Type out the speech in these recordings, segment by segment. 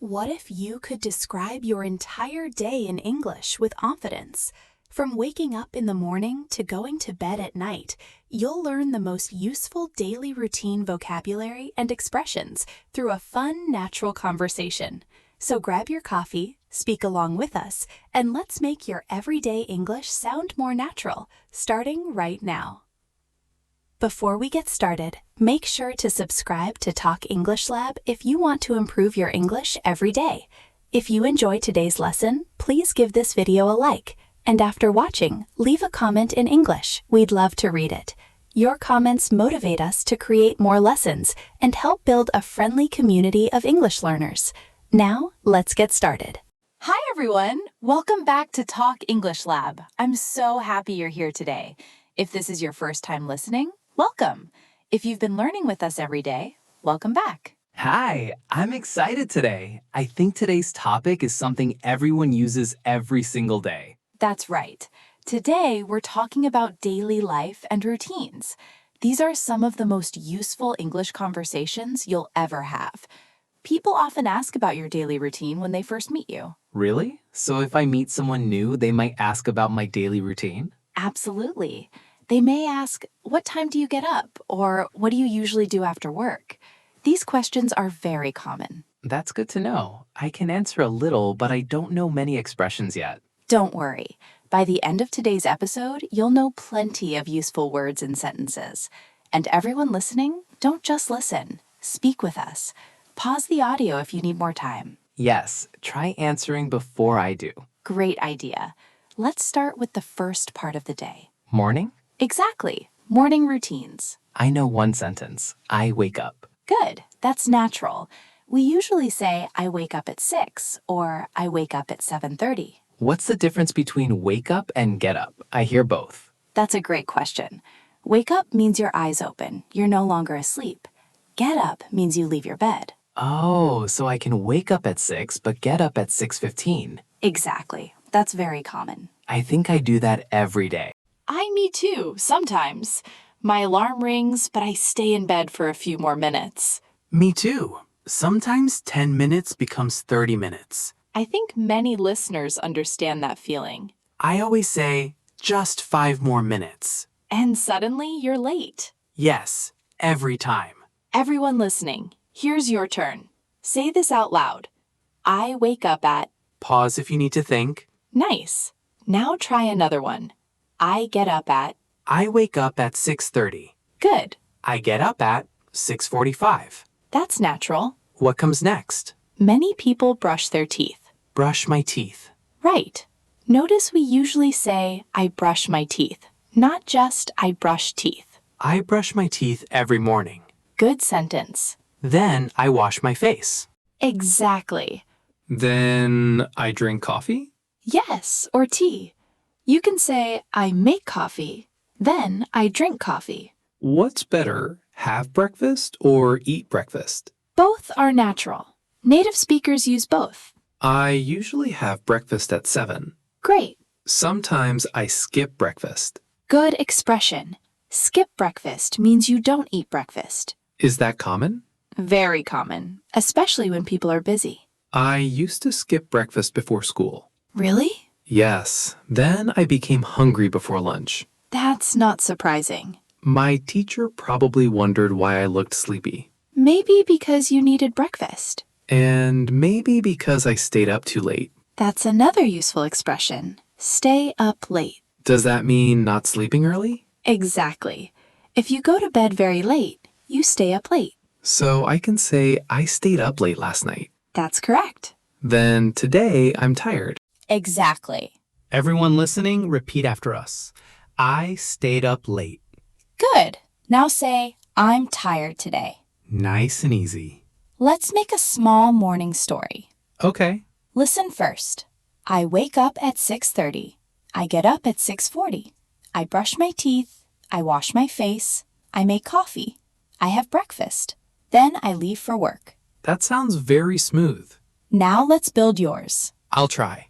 What if you could describe your entire day in English with confidence? From waking up in the morning to going to bed at night, you'll learn the most useful daily routine vocabulary and expressions through a fun, natural conversation. So grab your coffee, speak along with us, and let's make your everyday English sound more natural, starting right now. Before we get started, make sure to subscribe to Talk English Lab if you want to improve your English every day. If you enjoy today's lesson, please give this video a like. And after watching, leave a comment in English. We'd love to read it. Your comments motivate us to create more lessons and help build a friendly community of English learners. Now, let's get started. Hi, everyone. Welcome back to Talk English Lab. I'm so happy you're here today. If this is your first time listening, welcome. If you've been learning with us every day, welcome back. Hi, I'm excited today. I think today's topic is something everyone uses every single day. That's right. Today, we're talking about daily life and routines. These are some of the most useful English conversations you'll ever have. People often ask about your daily routine when they first meet you. Really? So if I meet someone new, they might ask about my daily routine? Absolutely. They may ask, what time do you get up? Or what do you usually do after work? These questions are very common. That's good to know. I can answer a little, but I don't know many expressions yet. Don't worry. By the end of today's episode, you'll know plenty of useful words and sentences. And everyone listening, don't just listen. Speak with us. Pause the audio if you need more time. Yes, try answering before I do. Great idea. Let's start with the first part of the day. Morning? Exactly. Morning routines. I know one sentence. I wake up. Good. That's natural. We usually say, I wake up at 6 or I wake up at 7:30. What's the difference between wake up and get up? I hear both. That's a great question. Wake up means your eyes open. You're no longer asleep. Get up means you leave your bed. Oh, so I can wake up at 6 but get up at 6:15. Exactly. That's very common. I think I do that every day. Me too, sometimes. My alarm rings, but I stay in bed for a few more minutes. Me too. Sometimes 10 minutes becomes 30 minutes. I think many listeners understand that feeling. I always say, just 5 more minutes. And suddenly you're late. Yes, every time. Everyone listening, here's your turn. Say this out loud. I wake up at... Pause if you need to think. Nice. Now try another one. I get up at... I wake up at 6:30. Good. I get up at 6:45. That's natural. What comes next? Many people brush their teeth. Brush my teeth. Right. Notice we usually say, I brush my teeth, not just I brush teeth. I brush my teeth every morning. Good sentence. Then I wash my face. Exactly. Then I drink coffee? Yes, or tea. You can say, I make coffee, then I drink coffee. What's better, have breakfast or eat breakfast? Both are natural. Native speakers use both. I usually have breakfast at 7. Great. Sometimes I skip breakfast. Good expression. Skip breakfast means you don't eat breakfast. Is that common? Very common, especially when people are busy. I used to skip breakfast before school. Really? Yes, then I became hungry before lunch. That's not surprising. My teacher probably wondered why I looked sleepy. Maybe because you needed breakfast. And maybe because I stayed up too late. That's another useful expression. Stay up late. Does that mean not sleeping early? Exactly. If you go to bed very late, you stay up late. So I can say I stayed up late last night. That's correct. Then today I'm tired. Exactly. Everyone listening, repeat after us. I stayed up late. Good. Now say, I'm tired today. Nice and easy. Let's make a small morning story. Okay. Listen first. I wake up at 6:30. I get up at 6:40. I brush my teeth. I wash my face. I make coffee. I have breakfast. Then I leave for work. That sounds very smooth. Now let's build yours. I'll try.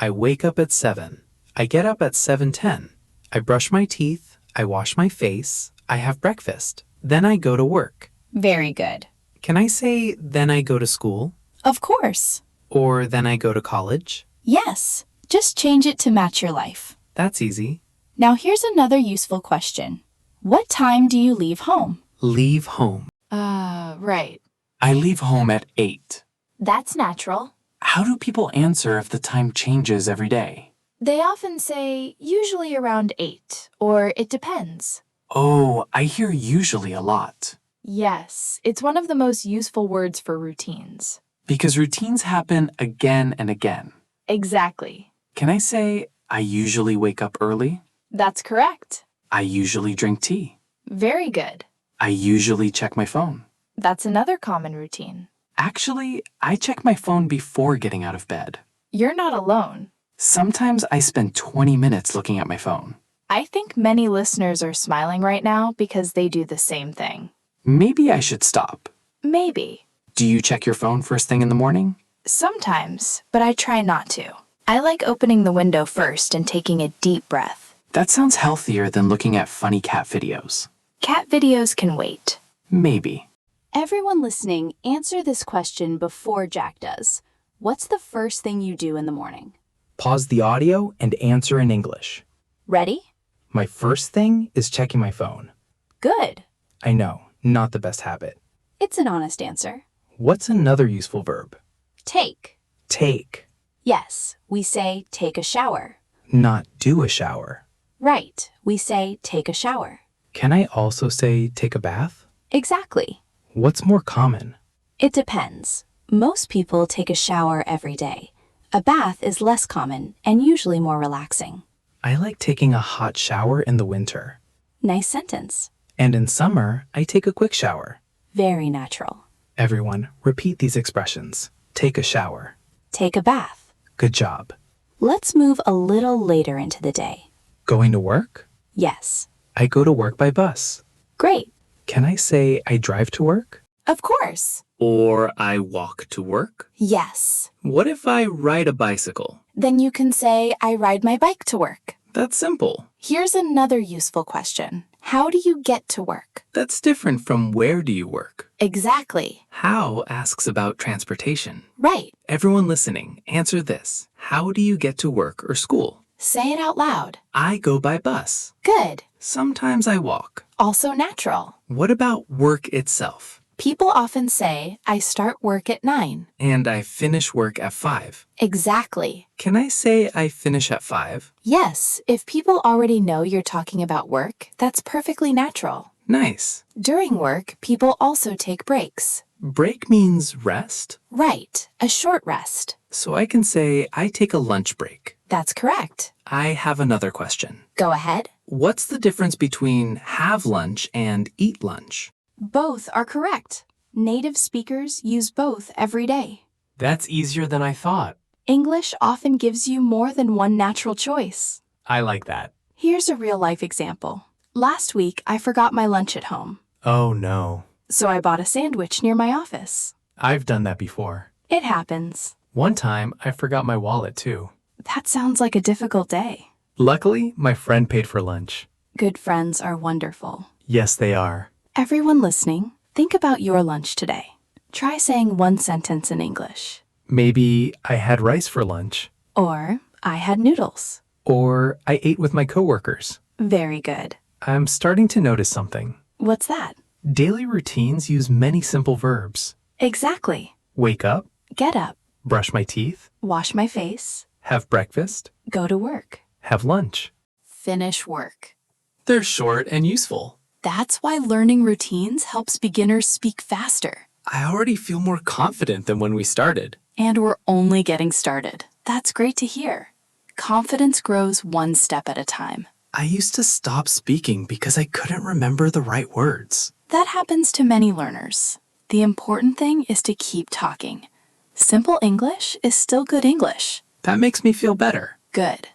I wake up at 7. I get up at 7:10. I brush my teeth. I wash my face. I have breakfast. Then I go to work. Very good. Can I say, then I go to school? Of course. Or then I go to college? Yes. Just change it to match your life. That's easy. Now here's another useful question. What time do you leave home? Leave home. Right. I leave home at 8. That's natural. How do people answer if the time changes every day? They often say usually around 8, or it depends. Oh, I hear usually a lot. Yes, it's one of the most useful words for routines. Because routines happen again and again. Exactly. Can I say, I usually wake up early? That's correct. I usually drink tea. Very good. I usually check my phone. That's another common routine. Actually, I check my phone before getting out of bed. You're not alone. Sometimes I spend 20 minutes looking at my phone. I think many listeners are smiling right now because they do the same thing. Maybe I should stop. Maybe. Do you check your phone first thing in the morning? Sometimes, but I try not to. I like opening the window first and taking a deep breath. That sounds healthier than looking at funny cat videos. Cat videos can wait. Maybe. Everyone listening, answer this question before Jack does. What's the first thing you do in the morning? Pause the audio and answer in English. Ready? My first thing is checking my phone. Good. I know, not the best habit. It's an honest answer. What's another useful verb? Take. Take, Yes, we say take a shower. not do a shower. Right, we say take a shower. Can I also say take a bath? Exactly. What's more common? It depends. Most people take a shower every day. A bath is less common and usually more relaxing. I like taking a hot shower in the winter. Nice sentence. And in summer, I take a quick shower. Very natural. Everyone, repeat these expressions. Take a shower. Take a bath. Good job. Let's move a little later into the day. Going to work? Yes. I go to work by bus. Great. Can I say I drive to work? Of course. Or I walk to work? Yes. What if I ride a bicycle? Then you can say I ride my bike to work. That's simple. Here's another useful question. How do you get to work? That's different from where do you work? Exactly. How asks about transportation. Right. Everyone listening, answer this. How do you get to work or school? Say it out loud. I go by bus. Good. Sometimes I walk. Also natural. What about work itself? People often say, I start work at 9. And I finish work at 5. Exactly. Can I say I finish at 5? Yes, if people already know you're talking about work, that's perfectly natural. Nice. During work, people also take breaks. Break means rest, Right, a short rest. so I can say I take a lunch break. That's correct. I have another question. Go ahead. What's the difference between have lunch and eat lunch? Both are correct. Native speakers use both every day. That's easier than I thought. English often gives you more than one natural choice. I like that. Here's a real-life example. Last week, I forgot my lunch at home, Oh no. so I bought a sandwich near my office. I've done that before. It happens. One time, I forgot my wallet too. That sounds like a difficult day. Luckily, my friend paid for lunch. Good friends are wonderful. Yes, they are. Everyone listening, think about your lunch today. Try saying one sentence in English. Maybe I had rice for lunch. Or, I had noodles. Or I ate with my coworkers. Very good. I'm starting to notice something. What's that? Daily routines use many simple verbs. Exactly. Wake up, Get up, brush my teeth, wash my face, have breakfast, go to work, have lunch. finish work. They're short and useful. That's why learning routines helps beginners speak faster. I already feel more confident than when we started. And we're only getting started. That's great to hear. Confidence grows one step at a time. I used to stop speaking because I couldn't remember the right words. That happens to many learners. The important thing is to keep talking. Simple English is still good English. That makes me feel better. Good.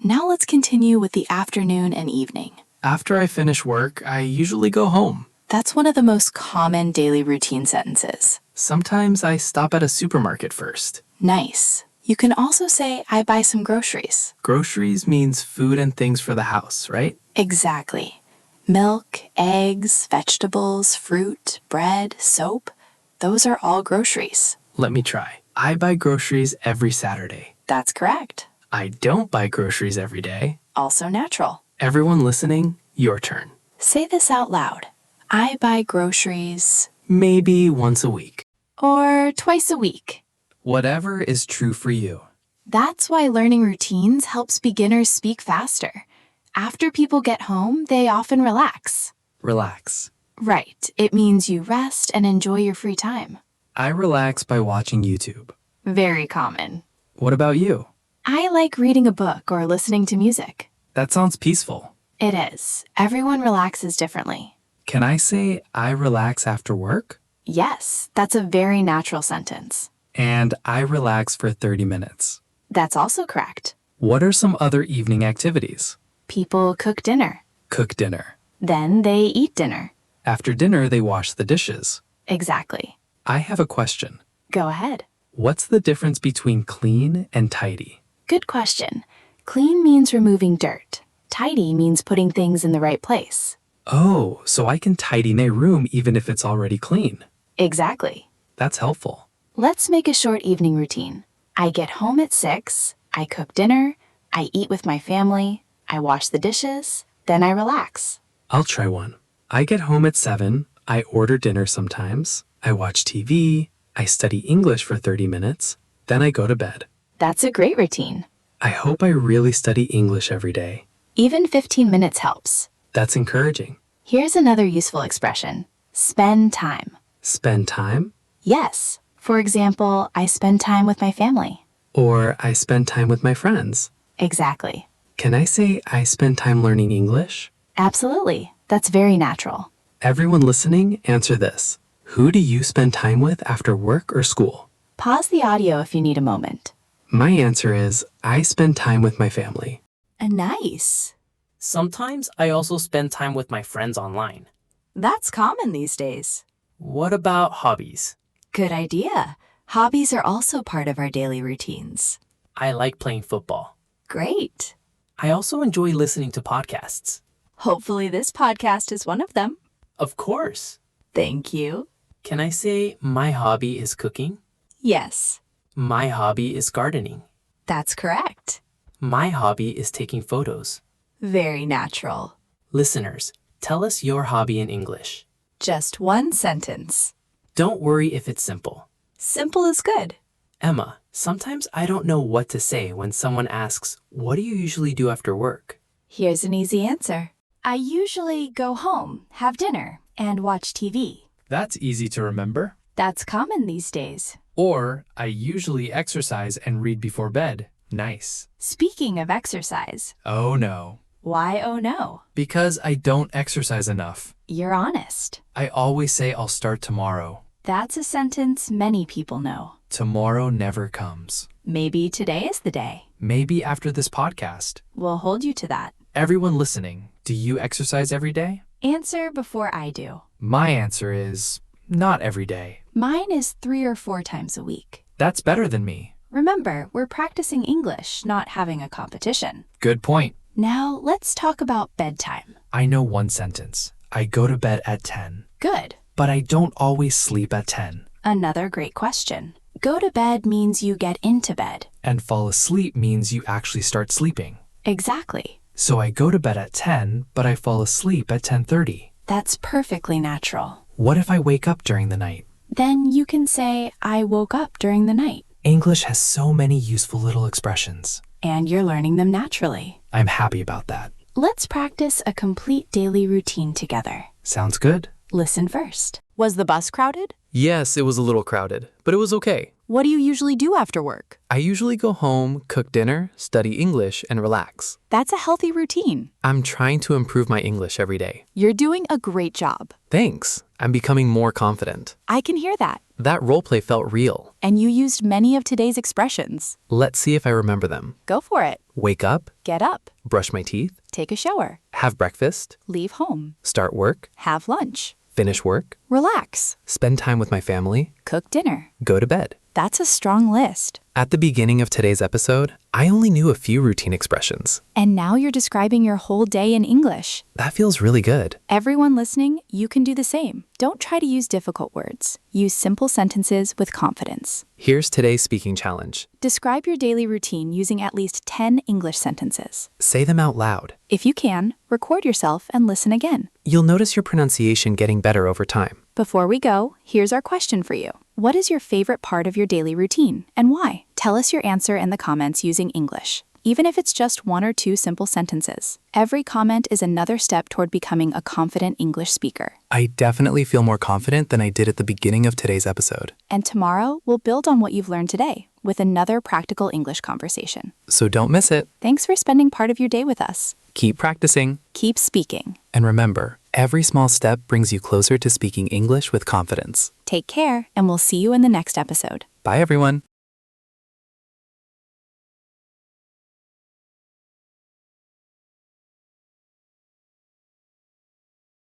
Now let's continue with the afternoon and evening. After I finish work, I usually go home. That's one of the most common daily routine sentences. Sometimes I stop at a supermarket first. Nice. You can also say, I buy some groceries. Groceries means food and things for the house, right? Exactly. Milk, eggs, vegetables, fruit, bread, soap. Those are all groceries. Let me try. I buy groceries every Saturday. That's correct. I don't buy groceries every day. Also natural. Everyone listening, your turn. Say this out loud. I buy groceries. Maybe once a week. Or twice a week. Whatever is true for you. That's why learning routines helps beginners speak faster. After people get home, they often relax. Relax. Right. It means you rest and enjoy your free time. I relax by watching YouTube. Very common. What about you? I like reading a book or listening to music. That sounds peaceful. It is. Everyone relaxes differently. Can I say I relax after work? Yes, that's a very natural sentence. And I relax for 30 minutes. That's also correct. What are some other evening activities? People cook dinner. Cook dinner. Then they eat dinner. After dinner, they wash the dishes. Exactly. I have a question. Go ahead. What's the difference between clean and tidy? Good question. Clean means removing dirt. Tidy means putting things in the right place. Oh, so I can tidy my room even if it's already clean. Exactly. That's helpful. Let's make a short evening routine. I get home at 6, I cook dinner, I eat with my family, I wash the dishes, then I relax. I'll try one. I get home at 7, I order dinner sometimes, I watch TV, I study English for 30 minutes, then I go to bed. That's a great routine. I hope I really study English every day. Even 15 minutes helps. That's encouraging. Here's another useful expression. Spend time. Spend time? Yes. For example, I spend time with my family. Or I spend time with my friends. Exactly. Can I say I spend time learning English? Absolutely. That's very natural. Everyone listening, answer this. Who do you spend time with after work or school? Pause the audio if you need a moment. My answer is I spend time with my family. Nice. Sometimes I also spend time with my friends online. That's common these days. What about hobbies? Good idea. Hobbies are also part of our daily routines. I like playing football. Great. I also enjoy listening to podcasts. Hopefully this podcast is one of them. Of course. Thank you. Can I say my hobby is cooking? Yes, My hobby is gardening. that's correct. My hobby is taking photos. Very natural. Listeners, tell us your hobby in English. Just one sentence. Don't worry if it's simple. Simple is good. Emma, sometimes I don't know what to say when someone asks, what do you usually do after work? Here's an easy answer. I usually go home, have dinner, and watch TV. That's easy to remember. That's common these days. Or I usually exercise and read before bed. Nice. Speaking of exercise, Oh no. why oh no? Because I don't exercise enough. You're honest. I always say I'll start tomorrow. That's a sentence many people know. Tomorrow never comes. Maybe today is the day. Maybe after this podcast. We'll hold you to that. Everyone listening, do you exercise every day? Answer before I do. My answer is not every day. Mine is 3 or 4 times a week. That's better than me. Remember, we're practicing English, not having a competition. Good point. Now, let's talk about bedtime. I know one sentence. I go to bed at 10. Good. But I don't always sleep at 10. Another great question. Go to bed means you get into bed. And fall asleep means you actually start sleeping. Exactly. So I go to bed at 10, but I fall asleep at 10:30. That's perfectly natural. What if I wake up during the night? Then you can say, I woke up during the night. English has so many useful little expressions. And you're learning them naturally. I'm happy about that. Let's practice a complete daily routine together. Sounds good. Listen first. Was the bus crowded? Yes, it was a little crowded, but it was okay. What do you usually do after work? I usually go home, cook dinner, study English, and relax. That's a healthy routine. I'm trying to improve my English every day. You're doing a great job. Thanks. I'm becoming more confident. I can hear that. That roleplay felt real. And you used many of today's expressions. Let's see if I remember them. Go for it. Wake up, Get up. brush my teeth, Take a shower. have breakfast, Leave home. start work, Have lunch. finish work, Relax. spend time with my family, Cook dinner. go to bed. That's a strong list. At the beginning of today's episode, I only knew a few routine expressions. And now you're describing your whole day in English. That feels really good. Everyone listening, you can do the same. Don't try to use difficult words. Use simple sentences with confidence. Here's today's speaking challenge. Describe your daily routine using at least 10 English sentences. Say them out loud. If you can, record yourself and listen again. You'll notice your pronunciation getting better over time. Before we go, here's our question for you. What is your favorite part of your daily routine and why? Tell us your answer in the comments using English, even if it's just 1 or 2 simple sentences. Every comment is another step toward becoming a confident English speaker. I definitely feel more confident than I did at the beginning of today's episode. And tomorrow, we'll build on what you've learned today with another practical English conversation. So don't miss it. Thanks for spending part of your day with us. Keep practicing. Keep speaking. And remember, every small step brings you closer to speaking English with confidence. Take care, and we'll see you in the next episode. Bye, everyone.